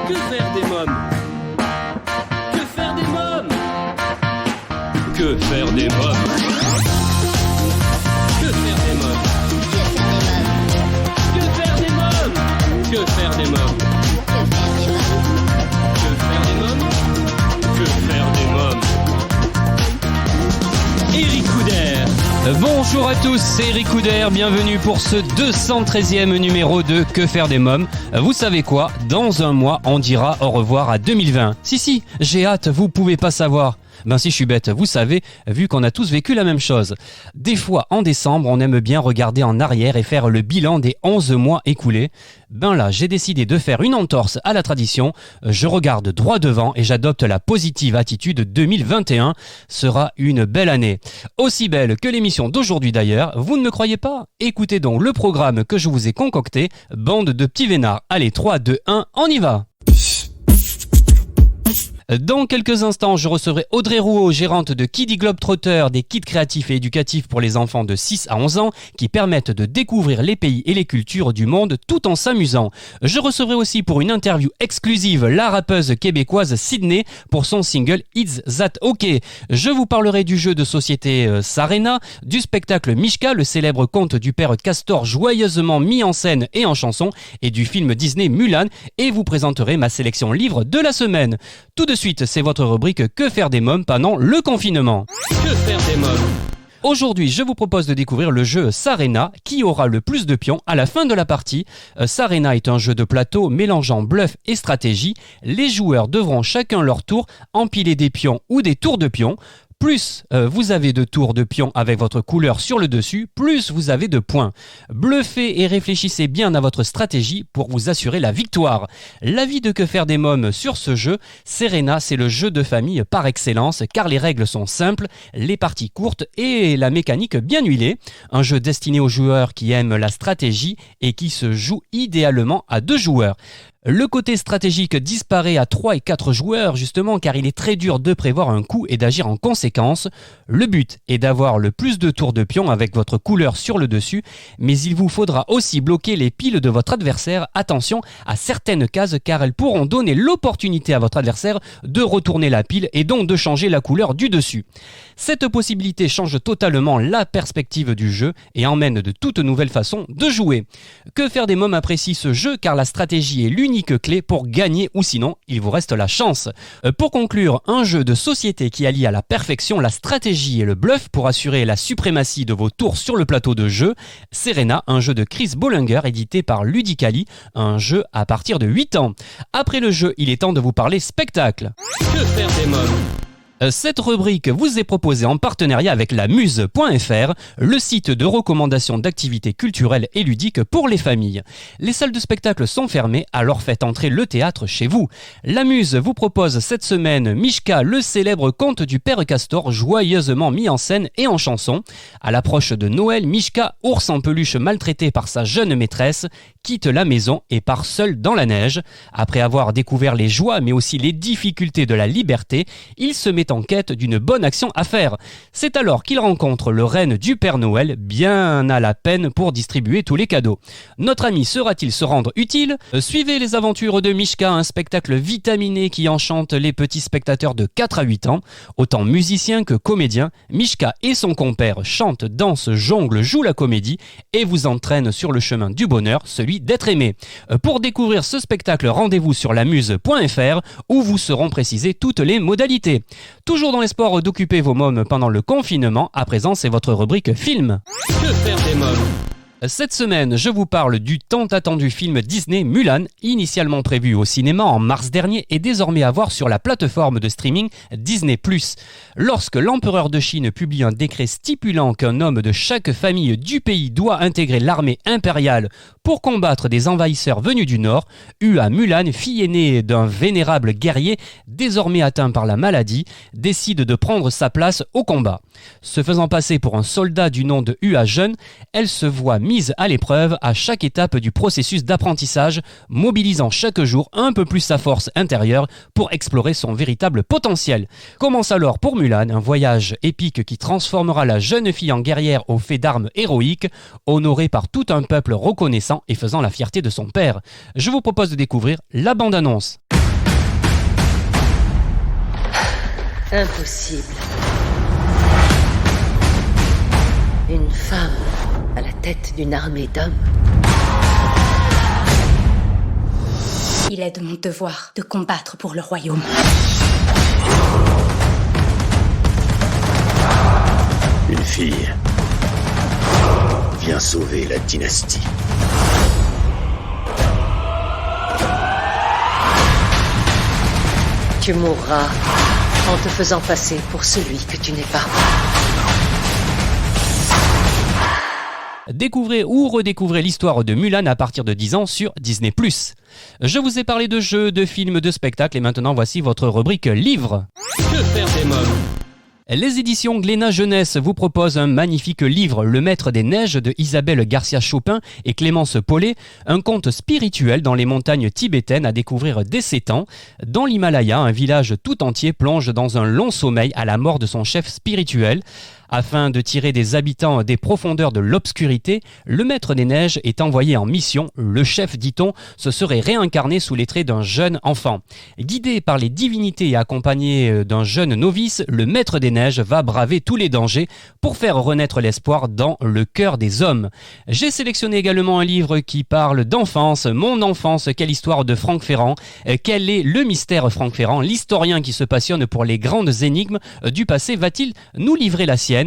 Que faire des mômes? Que faire des mômes? Que faire des mômes? Que faire des mômes? Que faire des mômes? Que faire des mômes? Que faire des mômes? Que faire des mômes? Eric Couder. Bonjour à tous, c'est Eric Couder, bienvenue pour ce 213e numéro de Que faire des mômes. Vous savez quoi? Dans un mois, on dira au revoir à 2020. Si, j'ai hâte, vous pouvez pas savoir. Ben si je suis bête, vous savez, vu qu'on a tous vécu la même chose. Des fois, en décembre, on aime bien regarder en arrière et faire le bilan des 11 mois écoulés. Ben là, j'ai décidé de faire une entorse à la tradition. Je regarde droit devant et j'adopte la positive attitude. 2021 sera une belle année. Aussi belle que l'émission d'aujourd'hui d'ailleurs, vous ne me croyez pas? Écoutez donc le programme que je vous ai concocté. Bande de petits vénards. Allez, 3, 2, 1, on y va! Dans quelques instants, je recevrai Audrey Rouault, gérante de Kiddy Globetrotter, des kits créatifs et éducatifs pour les enfants de 6 à 11 ans qui permettent de découvrir les pays et les cultures du monde tout en s'amusant. Je recevrai aussi pour une interview exclusive la rappeuse québécoise Sydney pour son single It's That OK. Je vous parlerai du jeu de société Sarena, du spectacle Mishka, le célèbre conte du père Castor joyeusement mis en scène et en chanson, et du film Disney Mulan, et vous présenterai ma sélection livre de la semaine. Tout de suite, c'est votre rubrique Que faire des mômes pendant le confinement. Que faire des mômes? Aujourd'hui, je vous propose de découvrir le jeu Sarena, qui aura le plus de pions à la fin de la partie. Sarena est un jeu de plateau mélangeant bluff et stratégie. Les joueurs devront chacun leur tour empiler des pions ou des tours de pions. Plus vous avez de tours de pions avec votre couleur sur le dessus, plus vous avez de points. Bluffez et réfléchissez bien à votre stratégie pour vous assurer la victoire. L'avis de Que faire des mômes sur ce jeu, Sarena, c'est le jeu de famille par excellence car les règles sont simples, les parties courtes et la mécanique bien huilée. Un jeu destiné aux joueurs qui aiment la stratégie et qui se joue idéalement à 2 joueurs. Le côté stratégique disparaît à 3 et 4 joueurs justement car il est très dur de prévoir un coup et d'agir en conséquence. Le but est d'avoir le plus de tours de pion avec votre couleur sur le dessus, mais il vous faudra aussi bloquer les piles de votre adversaire. Attention à certaines cases car elles pourront donner l'opportunité à votre adversaire de retourner la pile et donc de changer la couleur du dessus. Cette possibilité change totalement la perspective du jeu et emmène de toutes nouvelles façons de jouer. Que faire des mômes apprécie ce jeu car la stratégie est l'unique clé pour gagner ou sinon il vous reste la chance. Pour conclure, un jeu de société qui allie à la perfection la stratégie et le bluff pour assurer la suprématie de vos tours sur le plateau de jeu. Sarena, un jeu de Chris Bollinger édité par Ludicali, un jeu à partir de 8 ans. Après le jeu, il est temps de vous parler spectacle. Que faire des mômes? Cette rubrique vous est proposée en partenariat avec la Muse.fr, le site de recommandation d'activités culturelles et ludiques pour les familles. Les salles de spectacle sont fermées, alors faites entrer le théâtre chez vous. La Muse vous propose cette semaine Mishka, le célèbre conte du père Castor, joyeusement mis en scène et en chanson. À l'approche de Noël, Mishka, ours en peluche maltraité par sa jeune maîtresse, quitte la maison et part seul dans la neige. Après avoir découvert les joies mais aussi les difficultés de la liberté, il se met en quête d'une bonne action à faire. C'est alors qu'il rencontre le renne du Père Noël, bien à la peine pour distribuer tous les cadeaux. Notre ami saura-t-il se rendre utile? Suivez les aventures de Mishka, un spectacle vitaminé qui enchante les petits spectateurs de 4 à 8 ans. Autant musicien que comédien, Mishka et son compère chantent, dansent, jonglent, jouent la comédie et vous entraînent sur le chemin du bonheur, celui d'être aimé. Pour découvrir ce spectacle, rendez-vous sur lamuse.fr où vous seront précisées toutes les modalités. Toujours dans l'espoir d'occuper vos mômes pendant le confinement, à présent c'est votre rubrique film. Que faire des mômes? Cette semaine, je vous parle du tant attendu film Disney Mulan, initialement prévu au cinéma en mars dernier et désormais à voir sur la plateforme de streaming Disney+. Lorsque l'empereur de Chine publie un décret stipulant qu'un homme de chaque famille du pays doit intégrer l'armée impériale pour combattre des envahisseurs venus du Nord, Hua Mulan, fille aînée d'un vénérable guerrier désormais atteint par la maladie, décide de prendre sa place au combat. Se faisant passer pour un soldat du nom de Hua Jeune, elle se voit mise à l'épreuve à chaque étape du processus d'apprentissage, mobilisant chaque jour un peu plus sa force intérieure pour explorer son véritable potentiel. Commence alors pour Mulan un voyage épique qui transformera la jeune fille en guerrière aux faits d'armes héroïques, honorée par tout un peuple reconnaissant et faisant la fierté de son père. Je vous propose de découvrir la bande-annonce. Impossible. Une femme à la tête d'une armée d'hommes. Il est de mon devoir de combattre pour le royaume. Une fille vient sauver la dynastie. Tu mourras en te faisant passer pour celui que tu n'es pas. Découvrez ou redécouvrez l'histoire de Mulan à partir de 10 ans sur Disney+. Je vous ai parlé de jeux, de films, de spectacles et maintenant voici votre rubrique livres. Que faire des mômes? Les éditions Glénat Jeunesse vous proposent un magnifique livre, Le Maître des Neiges de Isabelle Garcia-Chopin et Clémence Paulet, un conte spirituel dans les montagnes tibétaines à découvrir dès 7 ans. Dans l'Himalaya, un village tout entier plonge dans un long sommeil à la mort de son chef spirituel. Afin de tirer des habitants des profondeurs de l'obscurité, le Maître des Neiges est envoyé en mission. Le chef, dit-on, se serait réincarné sous les traits d'un jeune enfant. Guidé par les divinités et accompagné d'un jeune novice, le Maître des Neiges va braver tous les dangers pour faire renaître l'espoir dans le cœur des hommes. J'ai sélectionné également un livre qui parle d'enfance, mon enfance, quelle histoire de Franck Ferrand. Quel est le mystère Franck Ferrand? L'historien qui se passionne pour les grandes énigmes du passé va-t-il nous livrer la sienne?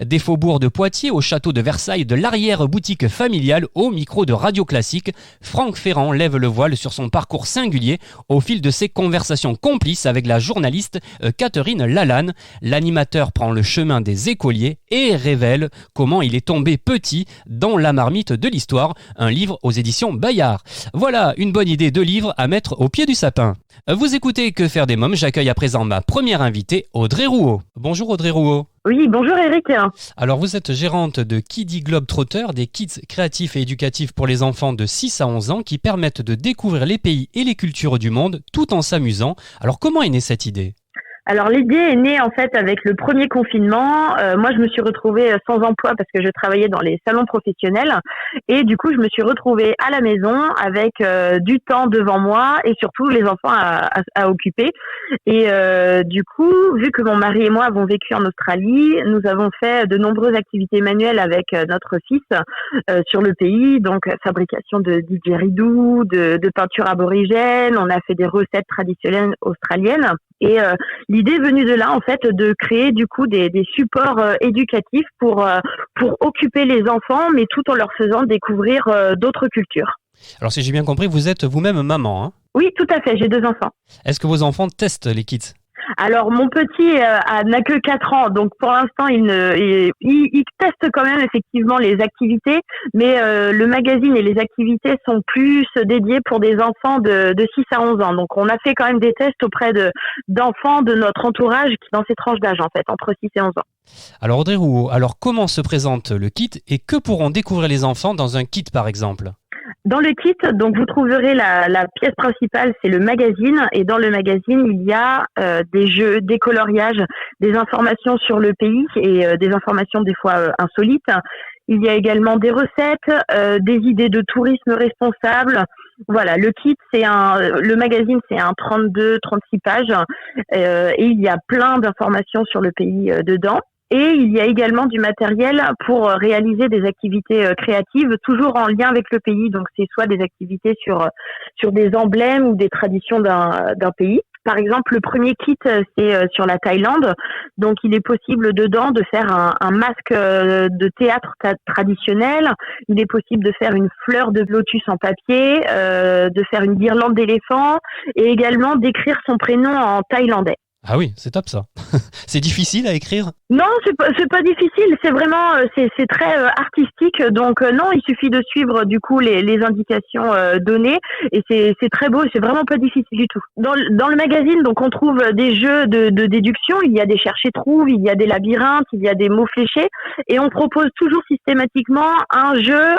Des faubourgs de Poitiers au château de Versailles, de l'arrière-boutique familiale au micro de Radio Classique, Franck Ferrand lève le voile sur son parcours singulier au fil de ses conversations complices avec la journaliste Catherine Lalanne. L'animateur prend le chemin des écoliers et révèle comment il est tombé petit dans la marmite de l'histoire, un livre aux éditions Bayard. Voilà une bonne idée de livre à mettre au pied du sapin. Vous écoutez Que faire des mômes, j'accueille à présent ma première invitée, Audrey Rouault. Bonjour Audrey Rouault. Oui, bonjour Eric. Alors vous êtes gérante de Kiddy Globetrotter, des kits créatifs et éducatifs pour les enfants de 6 à 11 ans qui permettent de découvrir les pays et les cultures du monde tout en s'amusant. Alors comment est née cette idée ? Alors l'idée est née en fait avec le premier confinement. Moi je me suis retrouvée sans emploi parce que je travaillais dans les salons professionnels et du coup je me suis retrouvée à la maison avec du temps devant moi et surtout les enfants à occuper. Et du coup, vu que mon mari et moi avons vécu en Australie, nous avons fait de nombreuses activités manuelles avec notre fils sur le pays, donc fabrication de didgeridoo, de peinture aborigène, on a fait des recettes traditionnelles australiennes. Et l'idée est venue de là, en fait, de créer du coup des supports éducatifs pour occuper les enfants, mais tout en leur faisant découvrir d'autres cultures. Alors si j'ai bien compris, vous êtes vous-même maman, hein ? Oui, tout à fait, j'ai 2 enfants. Est-ce que vos enfants testent les kits ? Alors mon petit n'a que 4 ans, donc pour l'instant il teste quand même effectivement les activités, mais le magazine et les activités sont plus dédiés pour des enfants de 6 à 11 ans. Donc on a fait quand même des tests auprès d'enfants de notre entourage qui dans ces tranches d'âge en fait, entre 6 et 11 ans. Alors Audrey Rouault, comment se présente le kit et que pourront découvrir les enfants dans un kit par exemple ? Dans le kit, donc vous trouverez la pièce principale, c'est le magazine, et dans le magazine il y a des jeux, des coloriages, des informations sur le pays et des informations des fois insolites. Il y a également des recettes, des idées de tourisme responsable. Voilà, le kit le magazine c'est un 32-36 pages et il y a plein d'informations sur le pays dedans. Et il y a également du matériel pour réaliser des activités créatives, toujours en lien avec le pays. Donc, c'est soit des activités sur des emblèmes ou des traditions d'un pays. Par exemple, le premier kit, c'est sur la Thaïlande. Donc, il est possible dedans de faire un masque de théâtre traditionnel. Il est possible de faire une fleur de lotus en papier, de faire une guirlande d'éléphant et également d'écrire son prénom en thaïlandais. Ah oui, c'est top ça. C'est difficile à écrire ? Non, c'est pas difficile, c'est vraiment c'est très artistique, donc non, il suffit de suivre du coup les indications données et c'est très beau, c'est vraiment pas difficile du tout. Dans le magazine, donc on trouve des jeux de déduction, il y a des chercher trouve, il y a des labyrinthes, il y a des mots fléchés et on propose toujours systématiquement un jeu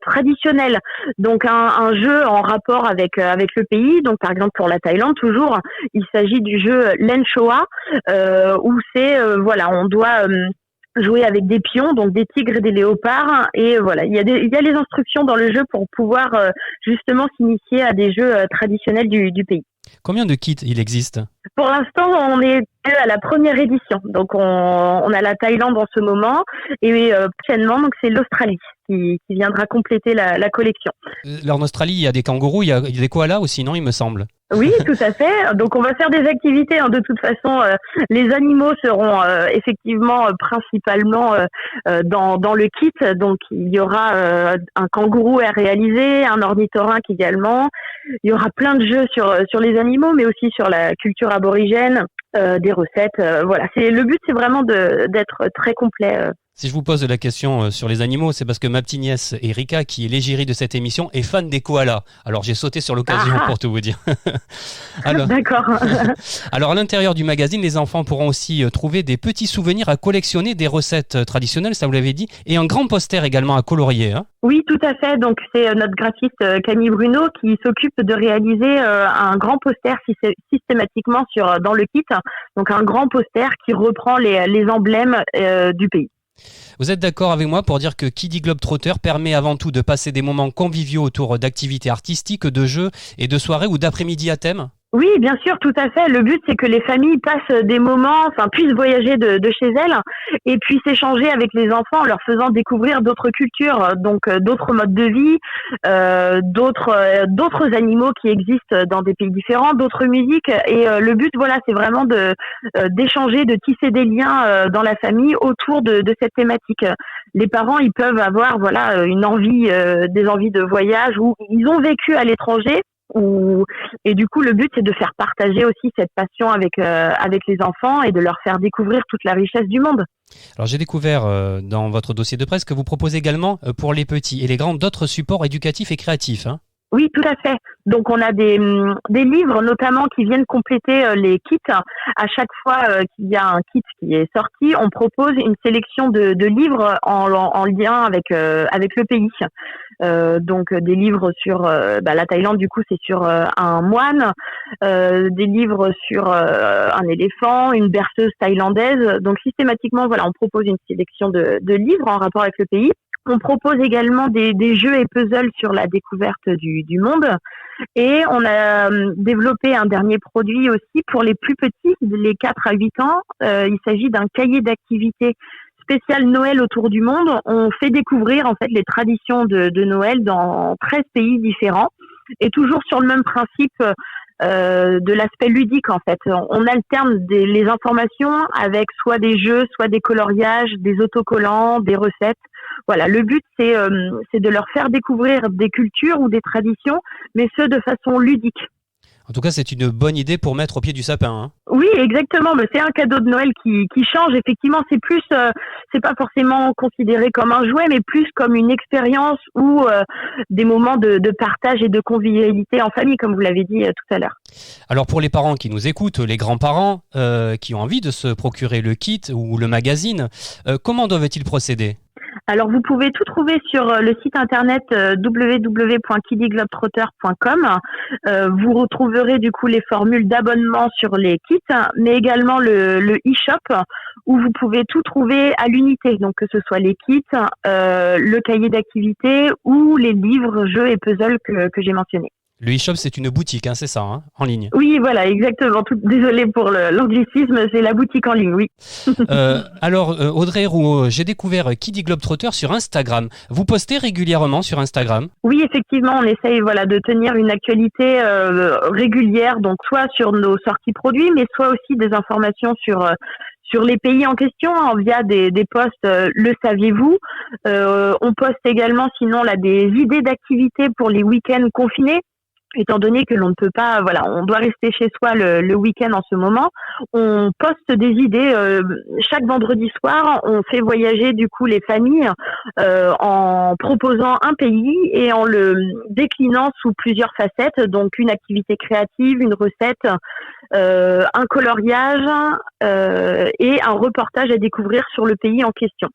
traditionnel. Donc un jeu en rapport avec le pays, donc par exemple pour la Thaïlande toujours, il s'agit du jeu Len Choa où c'est voilà, on doit jouer avec des pions, donc des tigres et des léopards, et voilà, il y a les instructions dans le jeu pour pouvoir justement s'initier à des jeux traditionnels du pays. Combien de kits il existe ? Pour l'instant, on est à la première édition. Donc, on a la Thaïlande en ce moment et prochainement, donc c'est l'Australie qui viendra compléter la collection. Là, en Australie, il y a des kangourous, il y a des koalas aussi, non, il me semble. Oui, tout à fait. Donc, on va faire des activités. De toute façon, les animaux seront effectivement principalement dans le kit. Donc, il y aura un kangourou à réaliser, un ornithorynque également. Il y aura plein de jeux sur les animaux, mais aussi sur la culture aborigène, des recettes. Voilà. Le but, c'est vraiment d'être très complet. Si je vous pose la question sur les animaux, c'est parce que ma petite nièce Erika, qui est l'égérie de cette émission, est fan des koalas. Alors j'ai sauté sur l'occasion pour tout vous dire. Alors, d'accord. Alors à l'intérieur du magazine, les enfants pourront aussi trouver des petits souvenirs à collectionner, des recettes traditionnelles, ça vous l'avez dit, et un grand poster également à colorier. Hein. Oui, tout à fait. Donc c'est notre graphiste Camille Bruno qui s'occupe de réaliser un grand poster systématiquement dans le kit. Donc un grand poster qui reprend les emblèmes du pays. Vous êtes d'accord avec moi pour dire que qui dit Globetrotter permet avant tout de passer des moments conviviaux autour d'activités artistiques, de jeux et de soirées ou d'après-midi à thème ? Oui, bien sûr, tout à fait. Le but, c'est que les familles passent des moments, puissent voyager de chez elles et puissent échanger avec les enfants en leur faisant découvrir d'autres cultures, donc d'autres modes de vie, d'autres animaux qui existent dans des pays différents, d'autres musiques. Et le but, voilà, c'est vraiment d'échanger, de tisser des liens dans la famille autour de cette thématique. Les parents, ils peuvent avoir, voilà, des envies de voyage ou ils ont vécu à l'étranger. Et du coup, le but, c'est de faire partager aussi cette passion avec les enfants et de leur faire découvrir toute la richesse du monde. Alors, j'ai découvert dans votre dossier de presse que vous proposez également pour les petits et les grands d'autres supports éducatifs et créatifs. Hein. Oui, tout à fait. Donc, on a des livres notamment qui viennent compléter les kits. À chaque fois qu'il y a un kit qui est sorti, on propose une sélection de livres en lien avec le pays. Donc des livres sur la Thaïlande, du coup c'est sur un moine, des livres sur un éléphant, une berceuse thaïlandaise. Donc systématiquement, voilà, on propose une sélection de livres en rapport avec le pays. On propose également des jeux et puzzles sur la découverte du monde. Et on a développé un dernier produit aussi pour les plus petits, les 4 à 8 ans. Il s'agit d'un cahier d'activités spécial Noël autour du monde. On fait découvrir en fait les traditions de Noël dans 13 pays différents et toujours sur le même principe de l'aspect ludique en fait. On alterne les informations avec soit des jeux, soit des coloriages, des autocollants, des recettes. Voilà, le but c'est de leur faire découvrir des cultures ou des traditions, mais ce de façon ludique. En tout cas, c'est une bonne idée pour mettre au pied du sapin. Hein. Oui, exactement. Mais c'est un cadeau de Noël qui change. Effectivement, c'est plus, c'est pas forcément considéré comme un jouet, mais plus comme une expérience ou des moments de partage et de convivialité en famille, comme vous l'avez dit tout à l'heure. Alors pour les parents qui nous écoutent, les grands-parents qui ont envie de se procurer le kit ou le magazine, comment doivent-ils procéder ? Alors, vous pouvez tout trouver sur le site internet www.kidiglobetrotter.com. Vous retrouverez du coup les formules d'abonnement sur les kits, mais également le e-shop où vous pouvez tout trouver à l'unité. Donc, que ce soit les kits, le cahier d'activité ou les livres, jeux et puzzles que j'ai mentionnés. Le e-shop, c'est une boutique, c'est ça, en ligne. Oui, voilà, exactement. Désolée pour l'anglicisme, c'est la boutique en ligne, oui. Alors, Audrey Rouault, j'ai découvert Qui dit Globetrotter sur Instagram. Vous postez régulièrement sur Instagram ? Oui, effectivement, on essaye de tenir une actualité régulière, donc soit sur nos sorties produits, mais soit aussi des informations sur les pays en question via des posts le saviez-vous. On poste également sinon des idées d'activités pour les week-ends confinés. Étant donné que l'on ne peut pas, on doit rester chez soi le week-end en ce moment, on poste des idées chaque vendredi soir. On fait voyager du coup les familles en proposant un pays et en le déclinant sous plusieurs facettes. Donc une activité créative, une recette, un coloriage et un reportage à découvrir sur le pays en question.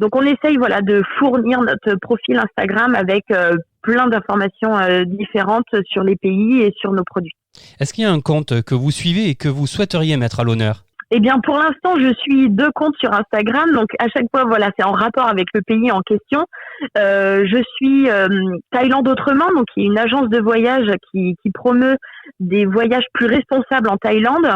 Donc on essaye de fournir notre profil Instagram avec plein d'informations différentes sur les pays et sur nos produits. Est-ce qu'il y a un compte que vous suivez et que vous souhaiteriez mettre à l'honneur ? Eh bien, pour l'instant, je suis 2 comptes sur Instagram. Donc, à chaque fois, voilà, c'est en rapport avec le pays en question. Je suis Thaïlande Autrement, donc qui est une agence de voyage qui promeut des voyages plus responsables en Thaïlande.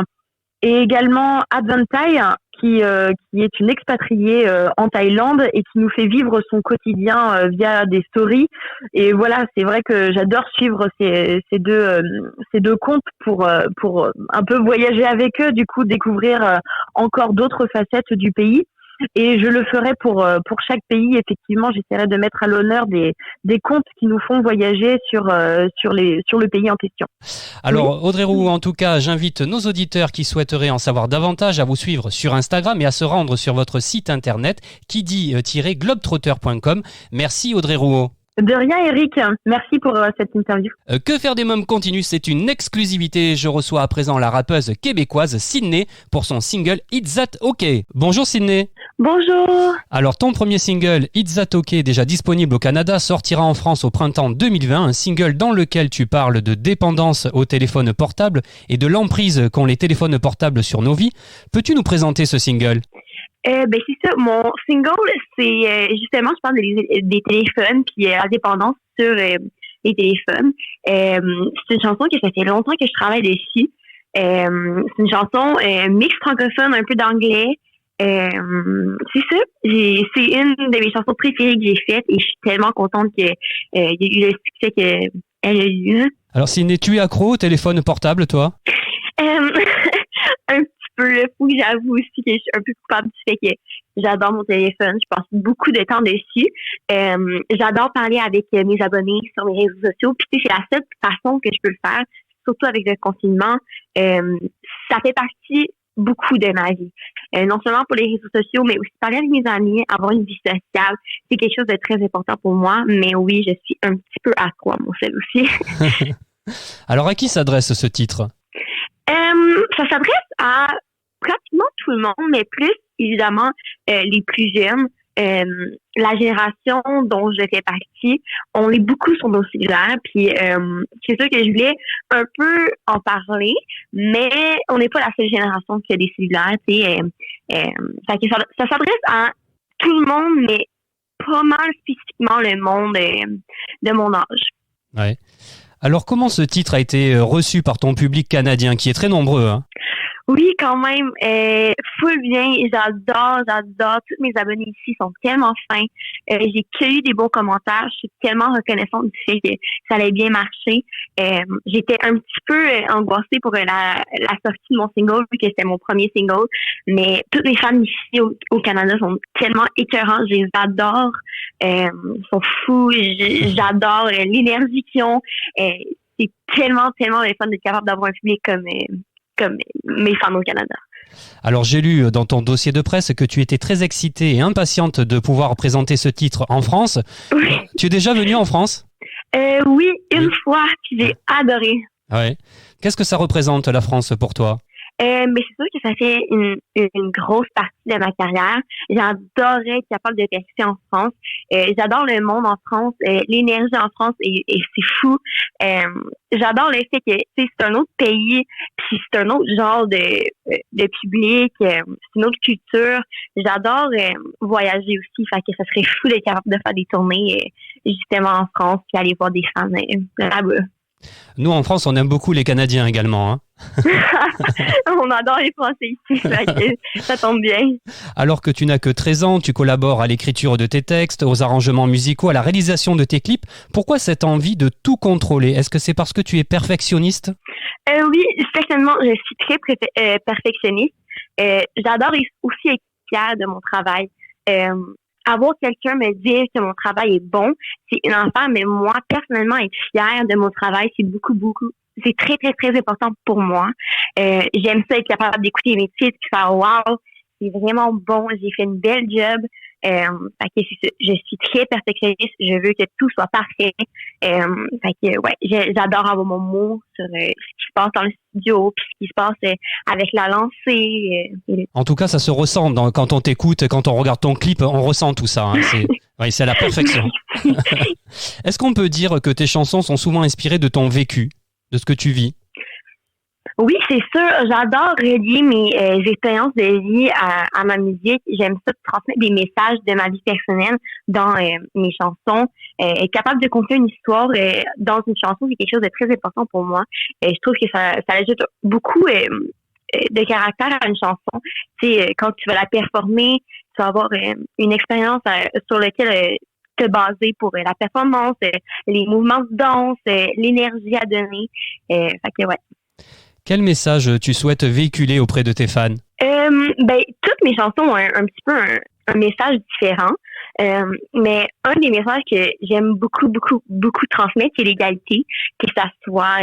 Et également Advantai, qui est une expatriée en Thaïlande et qui nous fait vivre son quotidien via des stories. Et voilà, c'est vrai que j'adore suivre ces deux comptes pour un peu voyager avec eux, du coup découvrir encore d'autres facettes du pays. Et je le ferai pour chaque pays. Effectivement, j'essaierai de mettre à l'honneur des comptes qui nous font voyager sur le pays en question. Alors, Audrey Rouault, en tout cas, j'invite nos auditeurs qui souhaiteraient en savoir davantage à vous suivre sur Instagram et à se rendre sur votre site internet kidi-globetrotter.com. Merci Audrey Rouault. De rien, Eric. Merci pour cette interview. Que faire des mômes continue, c'est une exclusivité. Je reçois à présent la rappeuse québécoise Sydney pour son single It's That OK. Bonjour Sydney. Bonjour. Alors ton premier single It's That OK, déjà disponible au Canada, sortira en France au printemps 2020. Un single dans lequel tu parles de dépendance au téléphone portable et de l'emprise qu'ont les téléphones portables sur nos vies. Peux-tu nous présenter ce single ? C'est ça. Mon single, c'est justement, je parle des téléphones puis la dépendance sur les téléphones. C'est une chanson que ça fait longtemps que je travaille dessus. C'est une chanson mix francophone, un peu d'anglais. C'est ça. C'est une de mes chansons préférées que j'ai faites et je suis tellement contente qu'il y ait eu le succès qu'elle a eu. Alors Sydney, tu es accro au téléphone portable, toi ? Un peu, faut que j'avoue aussi que je suis un peu coupable du fait que j'adore mon téléphone. Je passe beaucoup de temps dessus. J'adore parler avec mes abonnés sur mes réseaux sociaux. Puis c'est la seule façon que je peux le faire, surtout avec le confinement. Ça fait partie beaucoup de ma vie. Non seulement pour les réseaux sociaux, mais aussi parler avec mes amis, avoir une vie sociale. C'est quelque chose de très important pour moi. Mais oui, je suis un petit peu accro à mon cell aussi. Alors à qui s'adresse ce titre ? Ça s'adresse à pratiquement tout le monde, mais plus évidemment les plus jeunes. La génération dont je fais partie, on est beaucoup sur nos cellulaires, puis c'est sûr que je voulais un peu en parler, mais on n'est pas la seule génération qui a des cellulaires, tu sais. Ça s'adresse à tout le monde, mais pas mal spécifiquement le monde de mon âge. Ouais. Alors, comment ce titre a été reçu par ton public canadien, qui est très nombreux, hein? Oui, quand même. Full bien. J'adore. Tous mes abonnés ici sont tellement fins. J'ai cueilli des bons commentaires. Je suis tellement reconnaissante du fait que ça allait bien marcher. J'étais un petit peu angoissée pour la sortie de mon single, vu que c'était mon premier single. Mais tous les fans ici au Canada sont tellement écœurants. Je les adore. Ils sont fous. J'adore l'énergie qu'ils ont. C'est tellement le fun d'être capable d'avoir un public comme mes fans au Canada. Alors j'ai lu dans ton dossier de presse que tu étais très excitée et impatiente de pouvoir présenter ce titre en France. Oui. Tu es déjà venue en France ? Oui, une fois, puis j'ai adoré. Ouais. Qu'est-ce que ça représente la France pour toi ? Mais c'est sûr que ça fait une grosse partie de ma carrière. J'adorerais être capable de percer en France. J'adore le monde en France, l'énergie en France et c'est fou. J'adore le fait que c'est un autre pays, puis c'est un autre genre de public, c'est une autre culture. J'adore voyager aussi, fait que ça serait fou d'être capable de faire des tournées justement en France puis aller voir des fans là-bas. Nous, en France, on aime beaucoup les Canadiens également, hein. On adore les Français ici, ça tombe bien. Alors que tu n'as que 13 ans, tu collabores à l'écriture de tes textes, aux arrangements musicaux, à la réalisation de tes clips. Pourquoi cette envie de tout contrôler ? Est-ce que c'est parce que tu es perfectionniste ? Oui, certainement, je suis très perfectionniste. J'adore aussi être fière de mon travail. Avoir quelqu'un me dire que mon travail est bon, c'est une affaire, mais moi, personnellement, être fière de mon travail, c'est beaucoup. C'est très, très, très important pour moi. J'aime ça, être capable d'écouter mes titres et faire « wow, c'est vraiment bon, j'ai fait une belle job ». Fait que je suis très perfectionniste, je veux que tout soit parfait. Fait que ouais, j'adore avoir mon mot sur ce qui se passe dans le studio, puis ce qui se passe avec la lancée. En tout cas, ça se ressent quand on t'écoute, quand on regarde ton clip, on ressent tout ça. Hein. C'est à la perfection. Est-ce qu'on peut dire que tes chansons sont souvent inspirées de ton vécu, de ce que tu vis ? Oui, c'est sûr. J'adore relier mes expériences de vie à ma musique. J'aime ça transmettre des messages de ma vie personnelle dans mes chansons. Être capable de conter une histoire dans une chanson, c'est quelque chose de très important pour moi. Je trouve que ça ajoute beaucoup de caractère à une chanson. Tu sais, quand tu vas la performer, tu vas avoir une expérience sur laquelle te baser pour la performance, les mouvements de danse, l'énergie à donner. Fait que ouais. Quel message tu souhaites véhiculer auprès de tes fans? Toutes mes chansons ont un petit peu un message différent. Mais un des messages que j'aime beaucoup transmettre, c'est l'égalité, que ça soit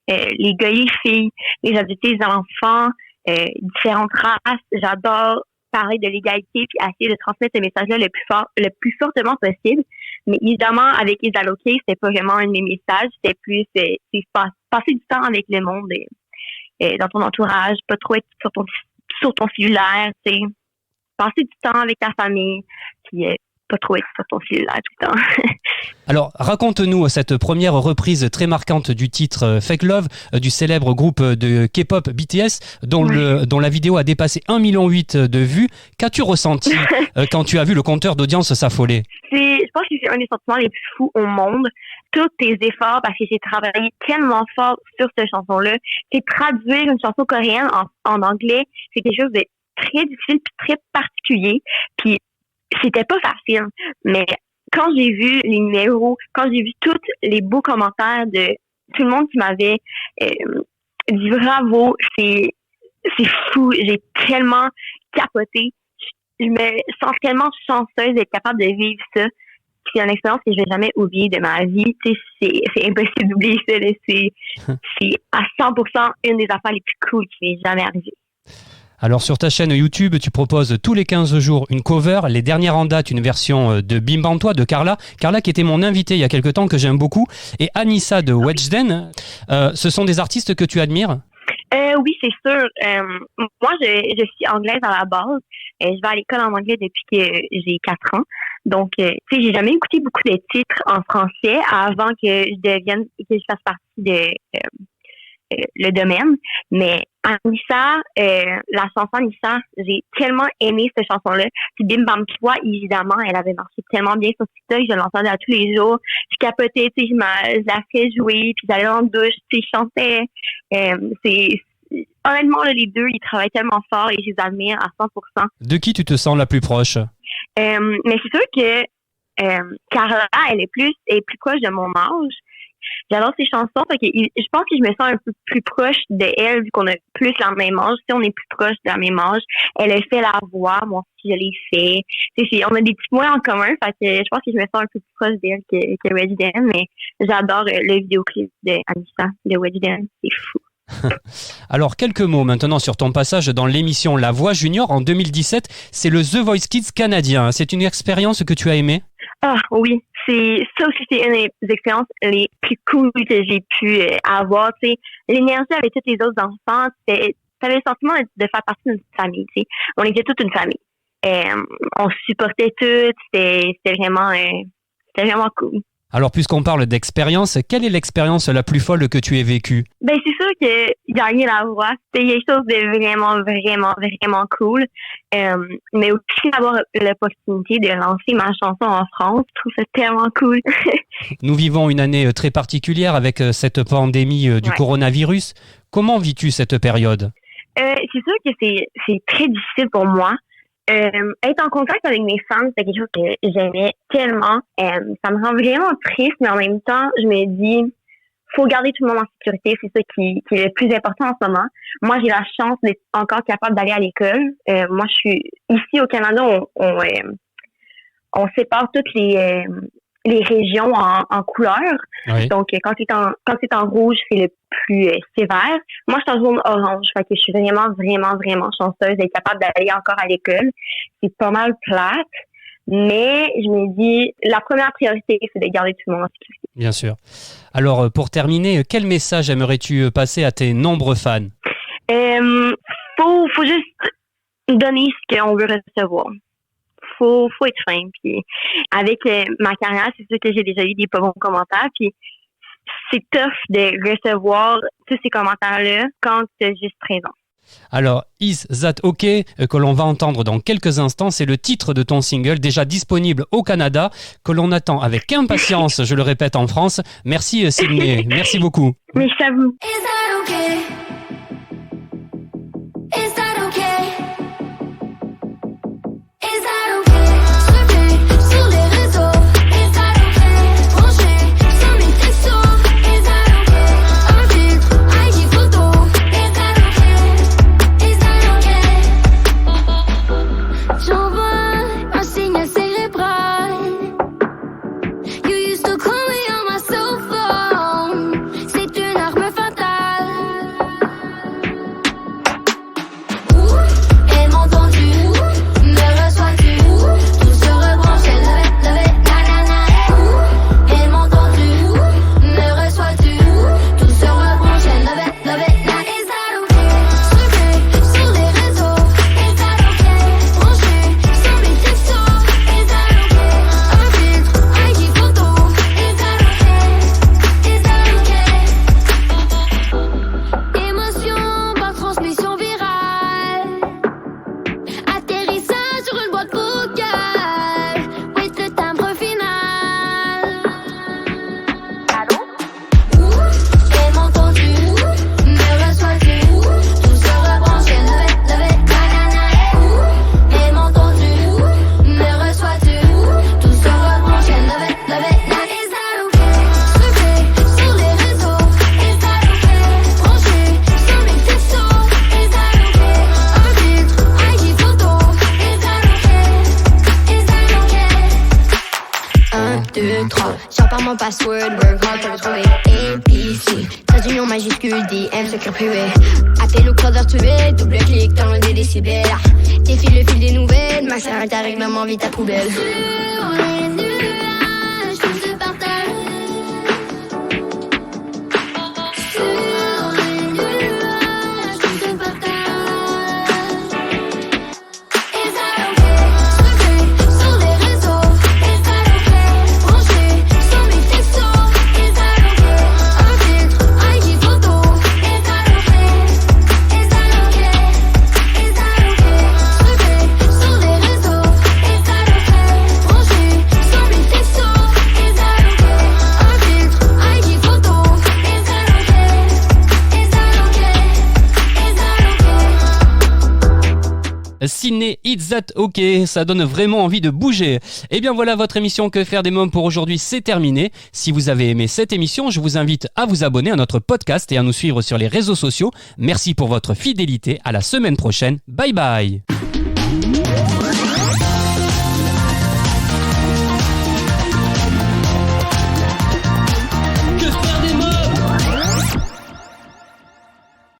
les gars et les filles, les adultes et les enfants, différentes races. J'adore parler de l'égalité puis essayer de transmettre ce message-là le plus fortement possible. Mais évidemment, avec les alloqués, c'était pas vraiment un de mes messages. C'était plus passer du temps avec le monde dans ton entourage, pas trop être sur ton cellulaire, tu sais. Passer du temps avec ta famille, puis pas trop être sur ton cellulaire tout le temps. Alors, raconte-nous cette première reprise très marquante du titre Fake Love du célèbre groupe de K-pop BTS, dont la vidéo a dépassé 1,8 million de vues. Qu'as-tu ressenti quand tu as vu le compteur d'audience s'affoler? Je pense que c'est un des sentiments les plus fous au monde. Tous tes efforts, parce que j'ai travaillé tellement fort sur cette chanson-là, c'est traduire une chanson coréenne en anglais, c'est quelque chose de très difficile puis très particulier. Puis c'était pas facile, mais quand j'ai vu les numéros, quand j'ai vu tous les beaux commentaires de tout le monde qui m'avait dit bravo, c'est fou, j'ai tellement capoté. Je me sens tellement chanceuse d'être capable de vivre ça. C'est une expérience que je vais jamais oublier de ma vie. Tu sais, c'est impossible d'oublier ça. C'est à 100% une des affaires les plus cool qui m'est jamais arrivée. Alors sur ta chaîne YouTube, tu proposes tous les 15 jours une cover, les dernières en date, une version de Bim Bam Toi de Carla qui était mon invitée il y a quelque temps, que j'aime beaucoup, et Anissa de Weshden. Ce sont des artistes que tu admires? Oui, c'est sûr. Moi, je suis anglaise à la base. Je vais à l'école en anglais depuis que j'ai 4 ans. Donc, tu sais, j'ai jamais écouté beaucoup de titres en français avant que je fasse partie de le domaine. Mais Anissa, la chanson Anissa, j'ai tellement aimé cette chanson-là. Puis Bim Bam Toi, évidemment, elle avait marché tellement bien sur TikTok, je l'entendais à tous les jours. Je capotais, tu sais, je la fais jouer, puis j'allais en douche, tu sais, je chantais. Honnêtement, là, les deux, ils travaillent tellement fort et je les admire à 100%. De qui tu te sens la plus proche? Mais c'est sûr que Carla, elle est plus proche de mon âge. J'adore ses chansons, fait que je pense que je me sens un peu plus proche d'elle vu qu'on a plus la même âge. Si on est plus proche de la même âge, elle a fait la voix, moi aussi je l'ai fait. On a des petits points en commun, fait que je pense que je me sens un peu plus proche d'elle que Weshden, mais j'adore le vidéoclip de Anissa de Weshden, c'est fou. Alors, quelques mots maintenant sur ton passage dans l'émission La Voix Junior en 2017. C'est le The Voice Kids canadien. C'est une expérience que tu as aimée? Ah oui, ça aussi, c'est une des expériences les plus cool que j'ai pu avoir. Tu sais, l'énergie avec tous les autres enfants, t'avais le sentiment de faire partie d'une famille. Tu sais. On était toute une famille. On se supportait toutes. C'était vraiment cool. Alors, puisqu'on parle d'expérience, quelle est l'expérience la plus folle que tu aies vécue? Ben, c'est sûr que gagner la voix, c'était quelque chose de vraiment cool. Mais aussi avoir l'opportunité de lancer ma chanson en France, je trouve ça tellement cool. Nous vivons une année très particulière avec cette pandémie du coronavirus. Comment vis-tu cette période? C'est sûr que c'est très difficile pour moi. Être en contact avec mes fans, c'est quelque chose que j'aimais tellement. Ça me rend vraiment triste, mais en même temps, je me dis, faut garder tout le monde en sécurité. C'est ça qui est le plus important en ce moment. Moi, j'ai la chance d'être encore capable d'aller à l'école. Moi, je suis ici au Canada, on sépare toutes les régions en couleurs. Oui. Donc, quand c'est en rouge, c'est le plus sévère. Moi, je suis en zone orange. Fait que je suis vraiment chanceuse d'être capable d'aller encore à l'école. C'est pas mal plate. Mais je me dis, la première priorité, c'est de garder tout le monde en sécurité. Bien sûr. Alors, pour terminer, quel message aimerais-tu passer à tes nombreux fans? Faut juste donner ce qu'on veut recevoir. Faut être fin. Puis avec ma carrière, c'est sûr que j'ai déjà eu des pas bons commentaires. Puis c'est tough de recevoir tous ces commentaires-là quand tu es juste présent. Alors, Is That OK, que l'on va entendre dans quelques instants, c'est le titre de ton single, déjà disponible au Canada, que l'on attend avec impatience, je le répète, en France. Merci Sydney, merci beaucoup. Merci à vous. Is that okay? Is that okay? Is that okay? Surfer sur les réseaux. Is that okay? Brancher sur mes textos. Is that okay? Un filtre, IG photo. Is that okay? Is that okay? J'envoie un signal cérébral. You used to call me on my cell phone. C'est une arme fatale. Et m'entends-tu? Me reçois-tu? Tout se rebranche, levez, nanana. Et m'entends-tu? Me reçois-tu? Tout se rebranche, levez, nanana. Is that okay? Surfer sur les réseaux. Is that okay? Brancher sur mes textos. Is that okay? Un filtre, IG photo. Is that okay? Is that okay? Émotion par transmission virale. Atterrissage sur une boîte vocale. With le timbre final. Allô? Et m'entends-tu? Me reçois-tu? Tout se rebranche, levez, nanana. Et m'entends-tu? Me reçois-tu? Tout se rebranche, levez, nanana. Is that okay? Surfer sur les réseaux. Is that okay? Brancher sur mes textos. Is that okay? Un filtre, IG photo. Is that okay? Is that okay? 1, 2, 3, sors par mon password, work hard pour le trouver. ABC, trait d'union majuscule, DM, secret privé. Appel au code virtuel, double clic dans le décibels. Défile le fil des nouvelles, max arrête ta règlement, vite ta poubelle. Sur les nuages, tout se partage. Sur les nuages, tout se partage. Is that okay? Surfer sur les réseaux. Is that okay? Brancher sur mes textos. Is that okay? Un filtre, IG photo. Is that okay? Is that okay? Is that okay? Surfer sur les réseaux. Is that okay? Brancher sur mes textos. Is that okay? Un filtre, IG photo. Is that okay? Is that okay? Is that okay? Sydney, It's That OK, ça donne vraiment envie de bouger. Et bien voilà, votre émission Que faire des mômes pour aujourd'hui, c'est terminé. Si vous avez aimé cette émission, je vous invite à vous abonner à notre podcast et à nous suivre sur les réseaux sociaux. Merci pour votre fidélité, à la semaine prochaine. Bye bye.